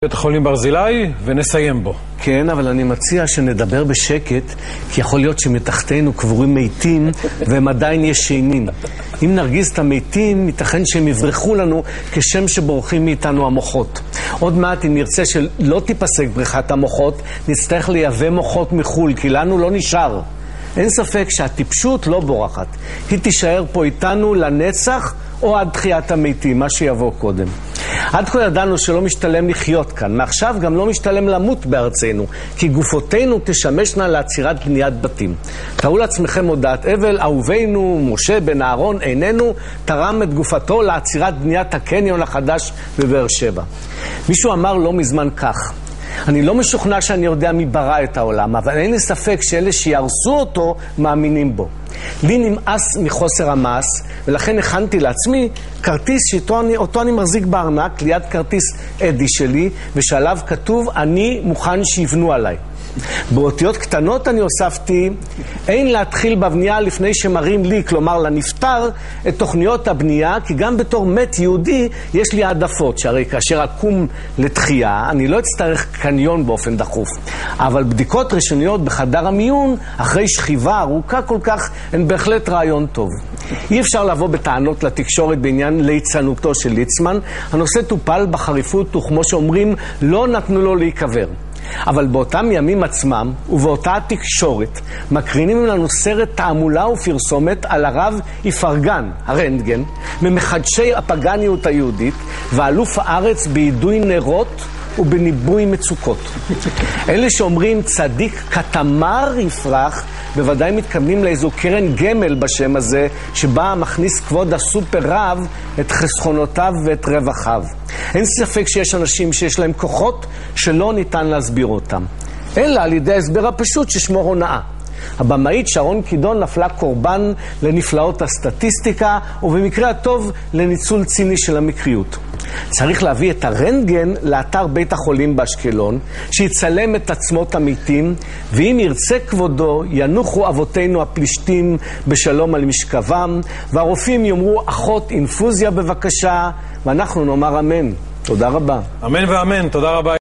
בית החולים ברזילי ונסיים בו. כן, אבל אני מציע שנדבר בשקט, כי יכול להיות שמתחתנו קבורים מתים והם עדיין ישנים. אם נרגיז את המתים, ייתכן שהם יברחו לנו כשם שבורחים מאיתנו המוחות. עוד מעט, אם נרצה שלא תיפסק בריחת המוחות, נצטרך לייבא מוחות מחול, כי לנו לא נשאר. אין ספק שהטיפשות לא בורחת. היא תישאר פה איתנו לנצח או עד תחיית המתים, מה שיבוא קודם. עד כה ידענו שלא משתלם לחיות כאן, מעכשיו גם לא משתלם למות בארצנו, כי גופותינו תשמשנה לעצירת בניית בתים. תראו לעצמכם הודעת אבל, אהובנו משה בן אהרון איננו תרם את גופתו לעצירת בניית הקניון החדש בבאר שבע. מישהו אמר לא מזמן כך: אני לא משוכנע שאני יודע מי ברא את העולם, אבל אין לי ספק שאלה שירסו אותו מאמינים בו. לי נמאס מחוסר המעש, ולכן הכנתי לעצמי כרטיס שאותו אני מחזיק בארנק ליד כרטיס אדי שלי, ושעליו כתוב אני מוכן שיבנו עליי. באותיות קטנות אני הוספתי: אין להתחיל בבנייה לפני שמראים לי, כלומר לנפטר, את תוכניות הבנייה, כי גם בתור מת יהודי יש לי העדפות, שהרי כאשר אקום לתחייה אני לא אצטרך קניון באופן דחוף, אבל בדיקות ראשוניות בחדר המיון אחרי שכיבה ארוכה כל כך הן בהחלט רעיון טוב. אי אפשר לבוא בטענות לתקשורת בעניין ליצנותו של ליצמן. הנושא טופל בחריפות, וכמו שאומרים, לא נתנו לו להיקבר. אבל באותם ימים עצמם ובאותה התקשורת מקרינים לנו סרט תעמולה ופרסומת על הרב יפרגן, הרנטגן, ממחדשי הפגניות היהודית ואלוף הארץ בידוי נרות ובניבוי מצוקות. אלה שאומרים צדיק כתמר יפרח בוודאי מתכוונים לאיזו קרן גמל בשם הזה, שבה מכניס כבוד הסופר רב את חסכונותיו ואת רווחיו. אין ספק שיש אנשים שיש להם כוחות שלא ניתן להסביר אותם, אלא על ידי ההסבר הפשוט ששמו הונאה. הבמאית שרון קידון נפלה קורבן לנפלאות הסטטיסטיקה, ובמקרה הטוב לניצול ציני של המקריות. צריך להביא את הרנטגן לאתר בית החולים באשקלון, שיצלם את עצמות המתים, ואם ירצה כבודו ינוחו אבותינו הפלישתים בשלום על משכבם, והרופאים יאמרו אחות אינפוזיה בבקשה, ואנחנו נאמר אמן. תודה רבה. אמן ואמן, תודה רבה.